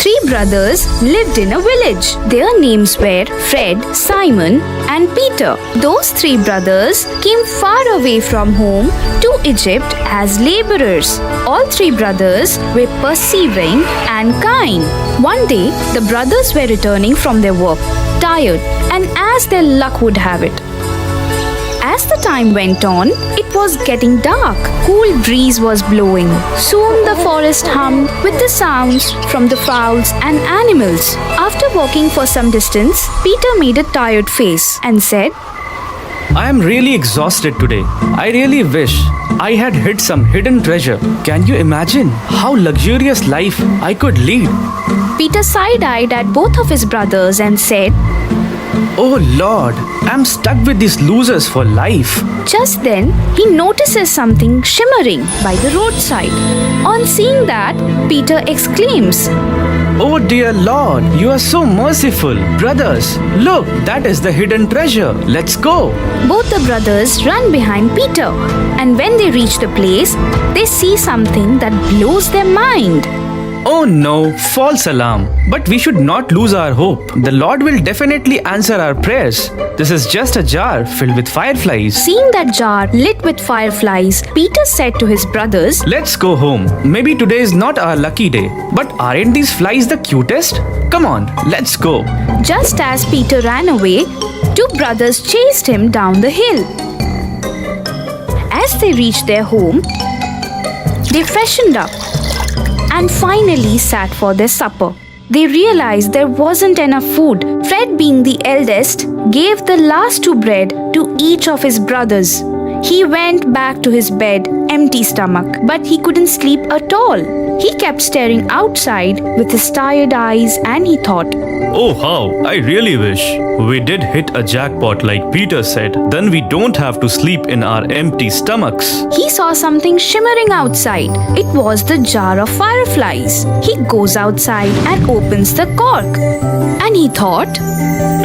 Three brothers lived in a village. Their names were Fred, Simon, and Peter. Those three brothers came far away from home to Egypt as laborers. All three brothers were persevering and kind. One day, the brothers were returning from their work, tired, and as their luck would have it, as the time went on, it was getting dark. Cool breeze was blowing. Soon the forest hummed with the sounds from the fowls and animals. After walking for some distance, Peter made a tired face and said, I am really exhausted today. I really wish I had hid some hidden treasure. Can you imagine how luxurious life I could lead? Peter side-eyed at both of his brothers and said, Oh Lord, I'm stuck with these losers for life. Just then, he notices something shimmering by the roadside. On seeing that, Peter exclaims, Oh dear Lord, you are so merciful. Brothers, look, that is the hidden treasure. Let's go. Both the brothers run behind Peter, and when they reach the place, they see something that blows their mind. Oh no, false alarm. But we should not lose our hope. The Lord will definitely answer our prayers. This is just a jar filled with fireflies. Seeing that jar lit with fireflies, Peter said to his brothers, Let's go home. Maybe today is not our lucky day. But aren't these flies the cutest? Come on, let's go. Just as Peter ran away, two brothers chased him down the hill. As they reached their home, they freshened up and finally sat for their supper. They realized there wasn't enough food. Fred, being the eldest, gave the last two bread to each of his brothers. He went back to his bed, empty stomach, but he couldn't sleep at all. He kept staring outside with his tired eyes and he thought, Oh, how I really wish we did hit a jackpot like Peter said. Then we don't have to sleep in our empty stomachs. He saw something shimmering outside. It was the jar of fireflies. He goes outside and opens the cork. And he thought,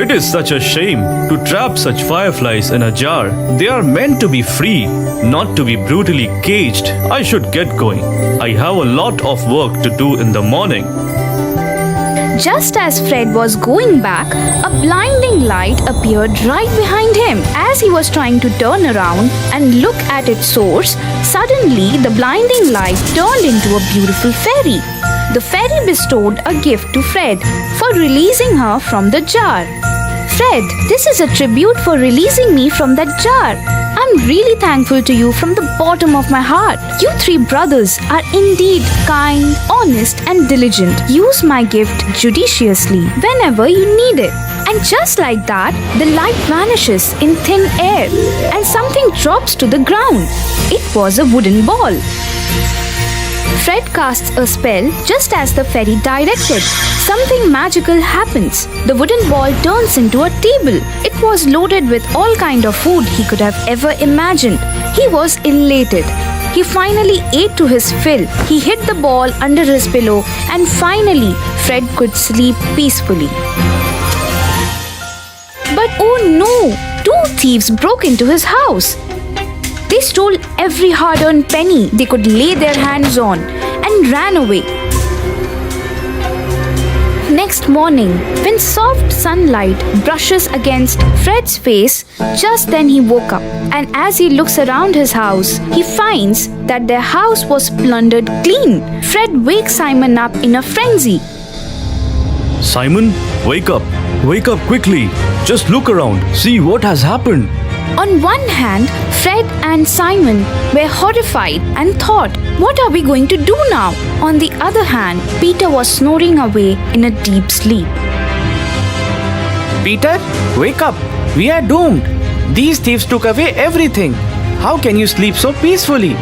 It is such a shame to trap such fireflies in a jar. They are meant to be free, not to be brutally caged. I should get going. I have a lot of work to do in the morning. Just as Fred was going back, a blinding light appeared right behind him. As he was trying to turn around and look at its source, suddenly the blinding light turned into a beautiful fairy. The fairy bestowed a gift to Fred for releasing her from the jar. Fred, this is a tribute for releasing me from that jar. I'm really thankful to you from the bottom of my heart. You three brothers are indeed kind, honest, and diligent. Use my gift judiciously whenever you need it. And just like that, the light vanishes in thin air and something drops to the ground. It was a wooden ball. Fred casts a spell just as the fairy directed. Something magical happens. The wooden ball turns into a table. It was loaded with all kind of food he could have ever imagined. He was elated. He finally ate to his fill. He hid the ball under his pillow and finally Fred could sleep peacefully. But oh no! Two thieves broke into his house. They stole every hard-earned penny they could lay their hands on and ran away. Next morning, when soft sunlight brushes against Fred's face, just then he woke up. And as he looks around his house, he finds that their house was plundered clean. Fred wakes Simon up in a frenzy. Simon, wake up. Wake up quickly. Just look around. See what has happened. On one hand, Fred and Simon were horrified and thought, what are we going to do now? On the other hand, Peter was snoring away in a deep sleep. Peter, wake up. We are doomed. These thieves took away everything. How can you sleep so peacefully?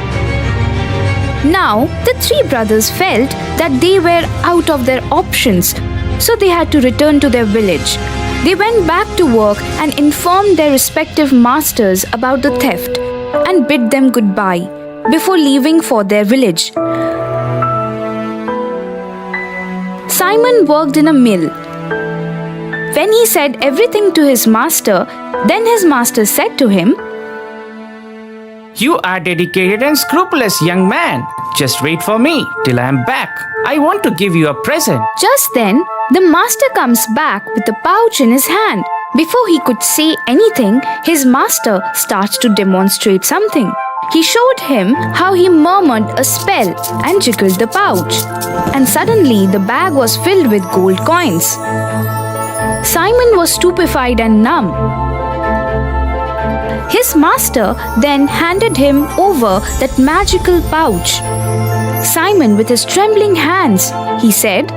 Now, the three brothers felt that they were out of their options, so they had to return to their village. They went back to work and informed their respective masters about the theft and bid them goodbye before leaving for their village. Simon worked in a mill. When he said everything to his master, then his master said to him, You are dedicated and scrupulous young man. Just wait for me till I am back. I want to give you a present. Just then, the master comes back with the pouch in his hand. Before he could say anything, his master starts to demonstrate something. He showed him how he murmured a spell and jiggled the pouch. And suddenly the bag was filled with gold coins. Simon was stupefied and numb. His master then handed him over that magical pouch. Simon, with his trembling hands, he said,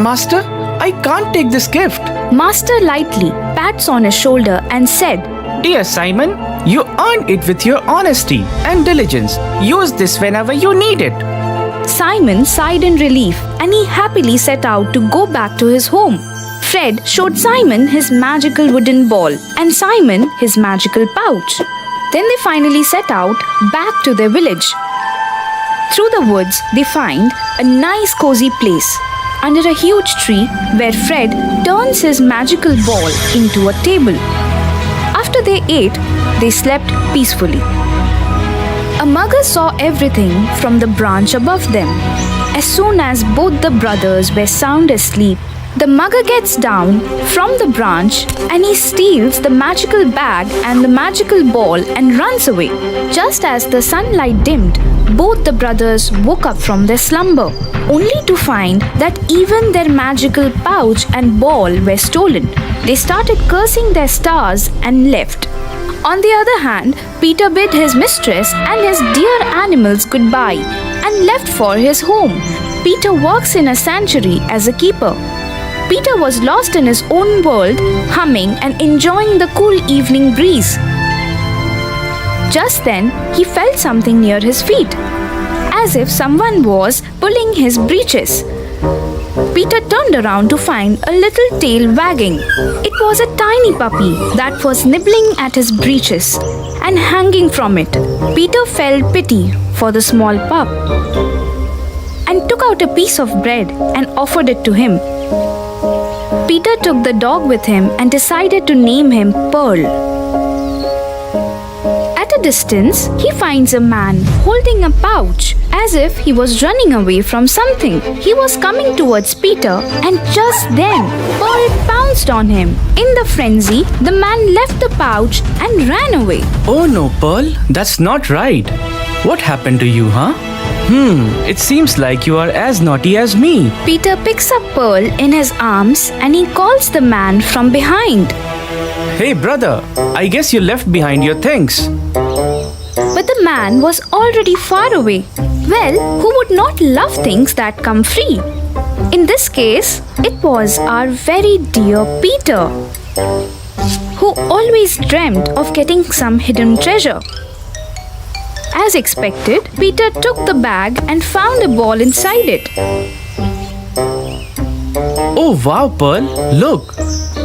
Master, I can't take this gift. Master lightly pats on his shoulder and said, Dear Simon, you earned it with your honesty and diligence. Use this whenever you need it. Simon sighed in relief and he happily set out to go back to his home. Fred showed Simon his magical wooden ball and Simon his magical pouch. Then they finally set out back to their village. Through the woods, they find a nice cozy place under a huge tree where Fred turns his magical ball into a table. After they ate, they slept peacefully. A mugger saw everything from the branch above them. As soon as both the brothers were sound asleep, the mugger gets down from the branch and he steals the magical bag and the magical ball and runs away. Just as the sunlight dimmed, both the brothers woke up from their slumber, only to find that even their magical pouch and ball were stolen. They started cursing their stars and left. On the other hand, Peter bid his mistress and his dear animals goodbye and left for his home. Peter works in a sanctuary as a keeper. Peter was lost in his own world, humming and enjoying the cool evening breeze. Just then, he felt something near his feet, as if someone was pulling his breeches. Peter turned around to find a little tail wagging. It was a tiny puppy that was nibbling at his breeches and hanging from it. Peter felt pity for the small pup and took out a piece of bread and offered it to him. Peter took the dog with him and decided to name him Pearl. At a distance, he finds a man holding a pouch as if he was running away from something. He was coming towards Peter and just then, Pearl pounced on him. In the frenzy, the man left the pouch and ran away. Oh no, Pearl, that's not right. What happened to you, huh? It seems like you are as naughty as me. Peter picks up Pearl in his arms and he calls the man from behind. Hey brother, I guess you left behind your things. But the man was already far away. Well, who would not love things that come free? In this case, it was our very dear Peter, who always dreamt of getting some hidden treasure. As expected, Peter took the bag and found a ball inside it. Oh wow, Pearl, look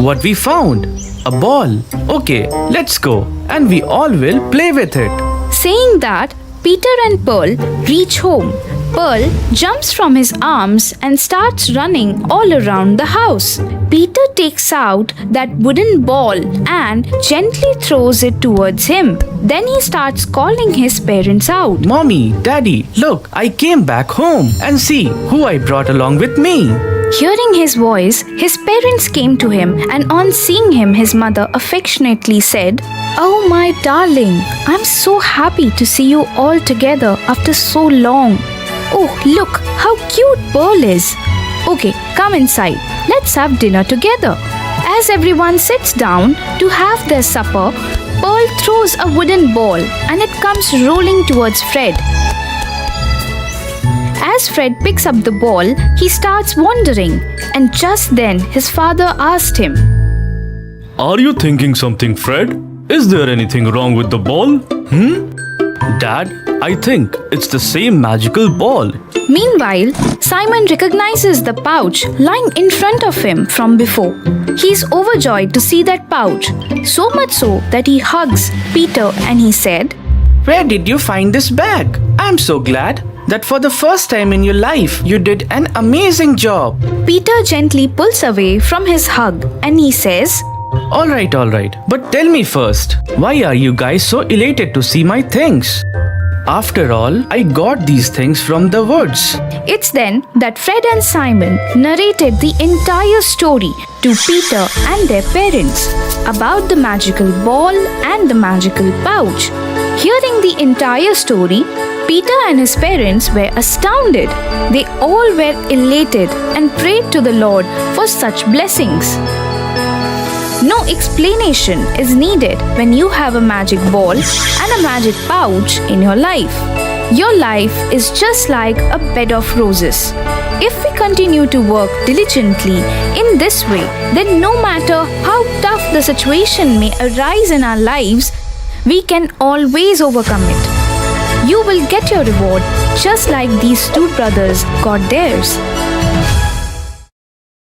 what we found. A ball. Okay, let's go and we all will play with it. Saying that, Peter and Pearl reach home. Pearl jumps from his arms and starts running all around the house. Peter takes out that wooden ball and gently throws it towards him. Then he starts calling his parents out. Mommy, Daddy, look, I came back home and see who I brought along with me. Hearing his voice, his parents came to him and on seeing him, his mother affectionately said, "Oh my darling, I'm so happy to see you all together after so long. Oh, look how cute Pearl is. Okay, come inside. Let's have dinner together." As everyone sits down to have their supper, Pearl throws a wooden ball and it comes rolling towards Fred. As Fred picks up the ball, he starts wondering, and just then his father asked him, Are you thinking something, Fred? Is there anything wrong with the ball? Dad, I think it's the same magical ball. Meanwhile, Simon recognizes the pouch lying in front of him from before. He is overjoyed to see that pouch, so much so that he hugs Peter and he said, Where did you find this bag? I'm so glad that for the first time in your life, you did an amazing job. Peter gently pulls away from his hug and he says, All right. But tell me first, why are you guys so elated to see my things? After all, I got these things from the woods. It's then that Fred and Simon narrated the entire story to Peter and their parents about the magical ball and the magical pouch. Hearing the entire story, Peter and his parents were astounded. They all were elated and prayed to the Lord for such blessings. No explanation is needed when you have a magic ball and a magic pouch in your life. Your life is just like a bed of roses. If we continue to work diligently in this way, then no matter how tough the situation may arise in our lives, we can always overcome it. You will get your reward just like these two brothers got theirs.